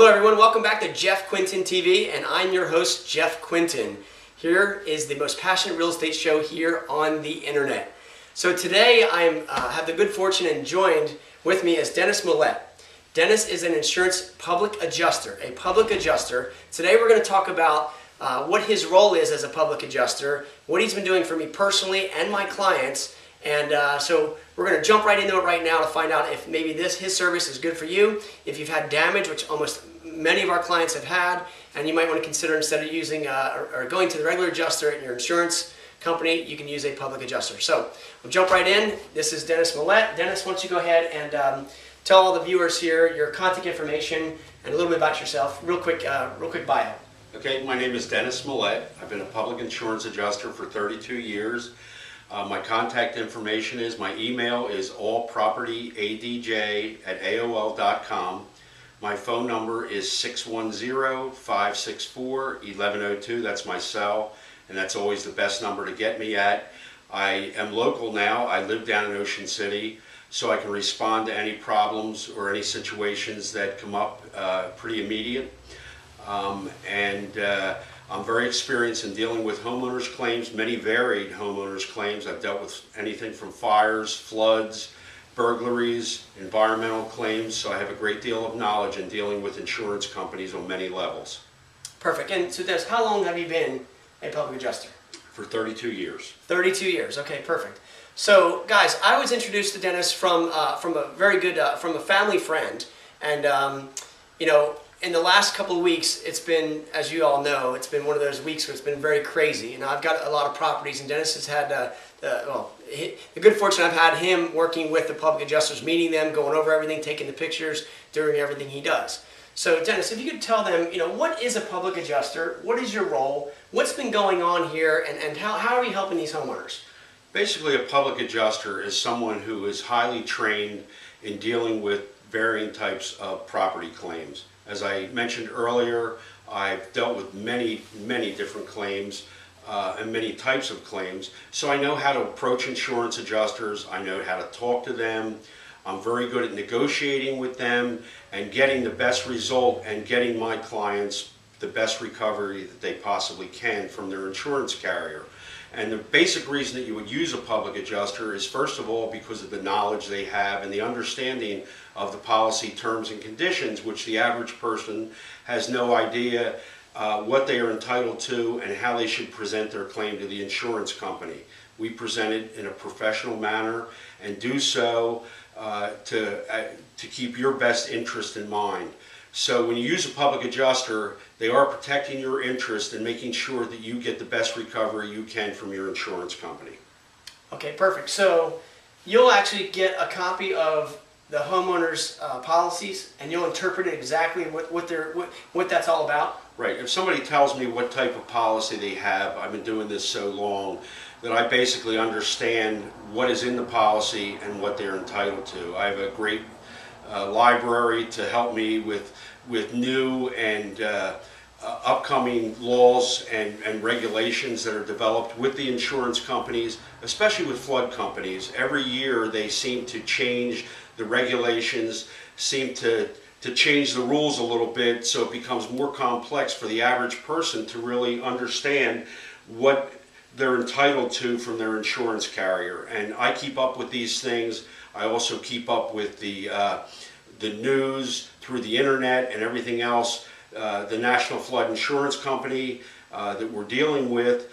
Hello everyone, welcome back to Jeff Quintin TV, and I'm your host, Jeff Quintin. Here is the most passionate real estate show here on the internet. So today I have the good fortune and joined with me is Dennis Millette. Dennis is an insurance public adjuster, a public adjuster. Today we're going to talk about what his role is as a public adjuster, what he's been doing for me personally and my clients, and so we're going to jump right into it right now to find out if maybe his service is good for you, if you've had damage, which almost many of our clients have had, and you might want to consider instead of using or going to the regular adjuster at your insurance company, you can use a public adjuster. So we'll jump right in. This is Dennis Millette. Dennis, why don't you go ahead and tell all the viewers here your contact information and a little bit about yourself. Real quick bio. Okay, my name is Dennis Millette. I've been a public insurance adjuster for 32 years. My contact information is, my email is allpropertyadj@aol.com. My phone number is 610-564-1102. That's my cell, and that's always the best number to get me at. I am local now. I live down in Ocean City, so I can respond to any problems or any situations that come up pretty immediate. I'm very experienced in dealing with homeowners claims, many varied homeowners claims. I've dealt with anything from fires, floods, burglaries, environmental claims, so I have a great deal of knowledge in dealing with insurance companies on many levels. Perfect. And so Dennis, how long have you been a public adjuster? For 32 years. 32 years. Okay, perfect. So guys, I was introduced to Dennis from a very good, from a family friend, and you know, in the last couple of weeks, it's been, as you all know, it's been one of those weeks where it's been very crazy. And I've got a lot of properties, and Dennis has had the good fortune I've had him working with the public adjusters, meeting them, going over everything, taking the pictures, doing everything he does. So Dennis, if you could tell them, you know, what is a public adjuster? What is your role? What's been going on here, and how are you helping these homeowners? Basically, a public adjuster is someone who is highly trained in dealing with varying types of property claims. As I mentioned earlier, I've dealt with many different claims and many types of claims. So I know how to approach insurance adjusters, I know how to talk to them, I'm very good at negotiating with them and getting the best result and getting my clients the best recovery that they possibly can from their insurance carrier. And the basic reason that you would use a public adjuster is, first of all, because of the knowledge they have and the understanding of the policy terms and conditions, which the average person has no idea what they are entitled to and how they should present their claim to the insurance company. We present it in a professional manner and do so to keep your best interest in mind. So when you use a public adjuster, they are protecting your interest and making sure that you get the best recovery you can from your insurance company. Okay, perfect. So you'll actually get a copy of the homeowners' policies, and you'll interpret it exactly what that's all about? Right. If somebody tells me what type of policy they have, I've been doing this so long that I basically understand what is in the policy and what they're entitled to. I have a great library to help me with new and upcoming laws and regulations that are developed with the insurance companies, especially with flood companies. Every year they seem to change the regulations, seem to change the rules a little bit, so it becomes more complex for the average person to really understand what they're entitled to from their insurance carrier. And I keep up with these things. I also keep up with the news through the internet and everything else. The National Flood Insurance Company that we're dealing with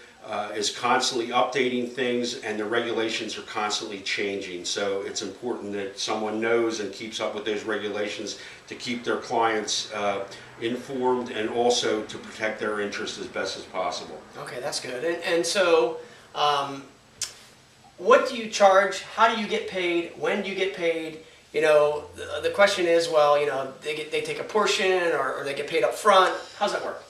is constantly updating things, and the regulations are constantly changing. So it's important that someone knows and keeps up with those regulations to keep their clients informed and also to protect their interests as best as possible. Okay, that's good. And so what do you charge? How do you get paid? When do you get paid? You know, the question is, well, you know, they take a portion or they get paid up front. How's that work?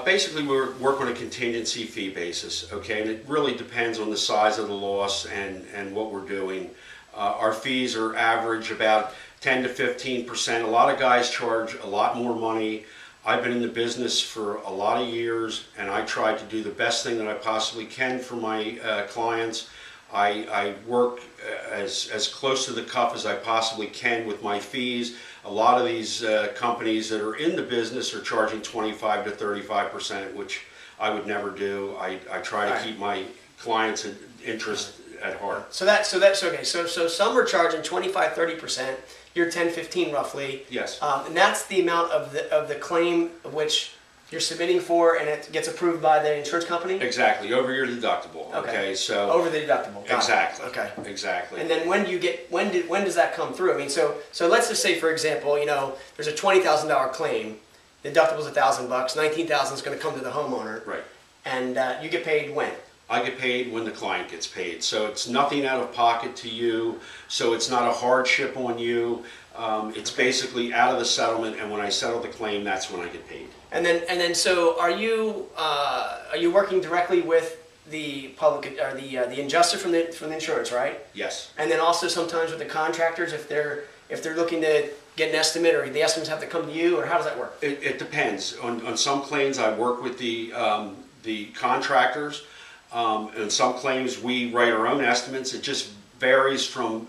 Basically, we work on a contingency fee basis, okay, and it really depends on the size of the loss and what we're doing. Our fees are average about 10 to 15%. A lot of guys charge a lot more money. I've been in the business for a lot of years, and I try to do the best thing that I possibly can for my clients. I work as close to the cuff as I possibly can with my fees. A lot of these companies that are in the business are charging 25 to 35%, which I would never do. I try to keep my clients' interest at heart. So that's okay. So some are charging 25, 30%. You're 10, 15 roughly. Yes. And that's the amount of the claim which you're submitting for, and it gets approved by the insurance company? Exactly, over your deductible. Okay, so over the deductible. Got exactly. it. Okay. Exactly. And then when does that come through? I mean, so let's just say, for example, there's a $20,000 claim. The deductible's $1,000. $19,000 is going to come to the homeowner. Right. And you get paid when? I get paid when the client gets paid. So it's nothing out of pocket to you. So it's not a hardship on you. It's basically out of the settlement, and when I settle the claim, that's when I get paid. And then, so are you working directly with the public or the adjuster from the insurance, right? Yes. And then also sometimes with the contractors, if they're looking to get an estimate, or the estimates have to come to you, or how does that work? It depends. On some claims, I work with the contractors. And some claims we write our own estimates. It just varies from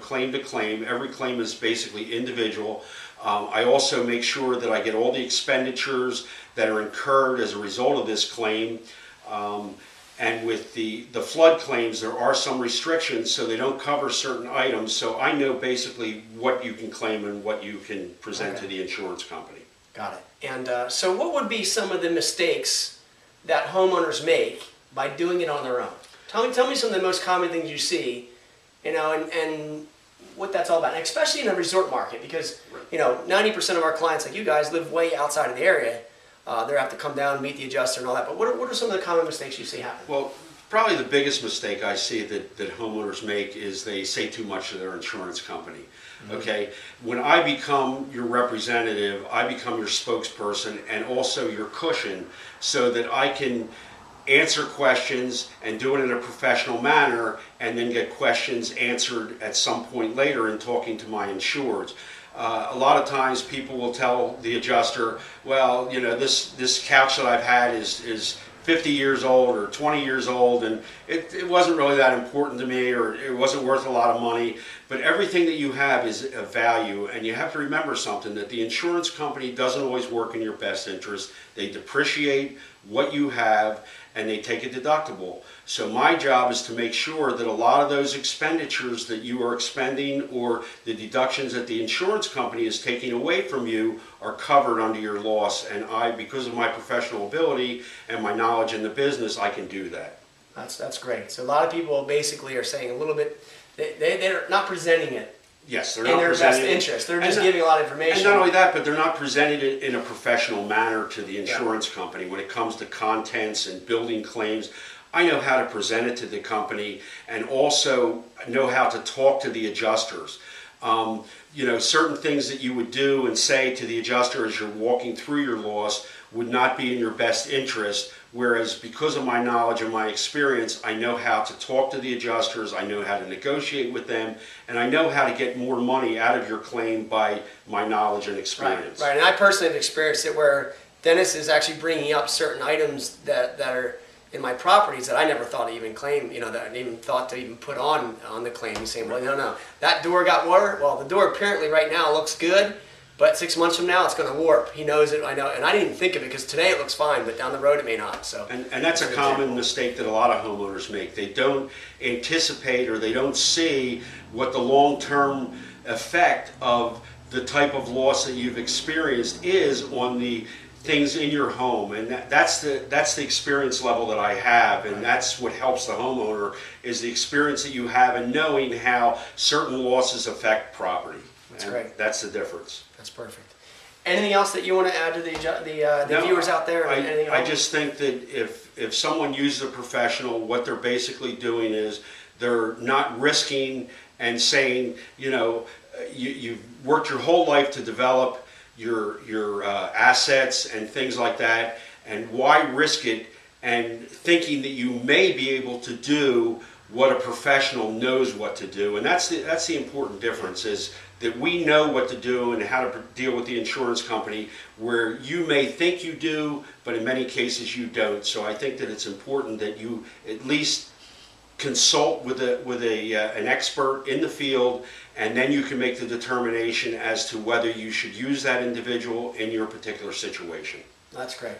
claim to claim. Every claim is basically individual. I also make sure that I get all the expenditures that are incurred as a result of this claim. And with the flood claims, there are some restrictions, so they don't cover certain items. So I know basically what you can claim and what you can present to the insurance company. Got it. And so what would be some of the mistakes that homeowners make by doing it on their own? Tell me some of the most common things you see, and what that's all about, and especially in a resort market, because 90% of our clients, like you guys, live way outside of the area. They have to come down and meet the adjuster and all that. But what are some of the common mistakes you see happen? Well, probably the biggest mistake I see that homeowners make is they say too much to their insurance company. Okay, when I become your representative, I become your spokesperson and also your cushion, so that I can answer questions and do it in a professional manner, and then get questions answered at some point later in talking to my insureds. A lot of times people will tell the adjuster, well, this couch that I've had is 50 years old or 20 years old, and it wasn't really that important to me, or it wasn't worth a lot of money. But everything that you have is of value, and you have to remember something, that the insurance company doesn't always work in your best interest. They depreciate what you have, and they take a deductible. So my job is to make sure that a lot of those expenditures that you are expending, or the deductions that the insurance company is taking away from you, are covered under your loss. And because of my professional ability and my knowledge in the business, I can do that. That's great. So a lot of people basically are saying a little bit, they're not presenting it. Yes, they're in not their presenting best it. interest. They're just giving a lot of information. And not only that, but they're not presenting it in a professional manner to the insurance company. When it comes to contents and building claims, I know how to present it to the company, and also know how to talk to the adjusters. Certain things that you would do and say to the adjuster as you're walking through your loss would not be in your best interest. Whereas because of my knowledge and my experience, I know how to talk to the adjusters, I know how to negotiate with them, and I know how to get more money out of your claim by my knowledge and experience. Right. And I personally have experienced it where Dennis is actually bringing up certain items that are in my properties that I never thought to even claim, that I didn't even thought to even put on the claim. He's saying, well, no, that door got water. Well, the door apparently right now looks good, but 6 months from now it's going to warp. He knows it, I know, and I didn't even think of it because today it looks fine, but down the road it may not. So, and that's a common mistake that a lot of homeowners make. They don't anticipate, or they don't see what the long-term effect of the type of loss that you've experienced is on the things in your home, and that's the experience level that I have, and that's what helps the homeowner, is the experience that you have and knowing how certain losses affect property. That's great. That's the difference. That's perfect. Anything else that you want to add to the viewers out there? I just think that if someone uses a professional, what they're basically doing is they're not risking and saying, you've worked your whole life to develop your assets and things like that, and why risk it and thinking that you may be able to do what a professional knows what to do. And that's the important difference, is that we know what to do and how to deal with the insurance company, where you may think you do, but in many cases you don't. So I think that it's important that you at least consult with an expert in the field, and then you can make the determination as to whether you should use that individual in your particular situation. That's great.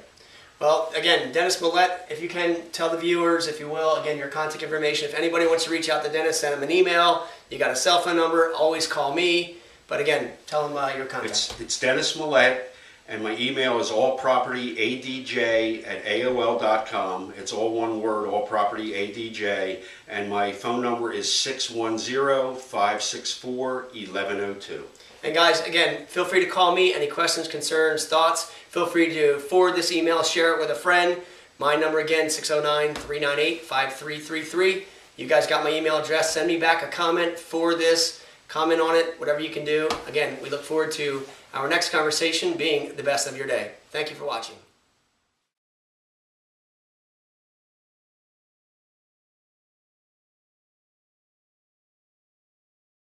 Well, again, Dennis Millette, if you can tell the viewers, if you will, again, your contact information. If anybody wants to reach out to Dennis, send him an email. You got a cell phone number, always call me. But again, tell them your contact. It's Dennis Millette, and my email is allpropertyadj@aol.com. It's all one word, allpropertyadj, and my phone number is 610-564-1102. And guys, again, feel free to call me. Any questions, concerns, thoughts, feel free to forward this email, share it with a friend. My number again, 609-398-5333. You guys got my email address. Send me back a comment for this. Comment on it, whatever you can do. Again, we look forward to our next conversation being the best of your day. Thank you for watching.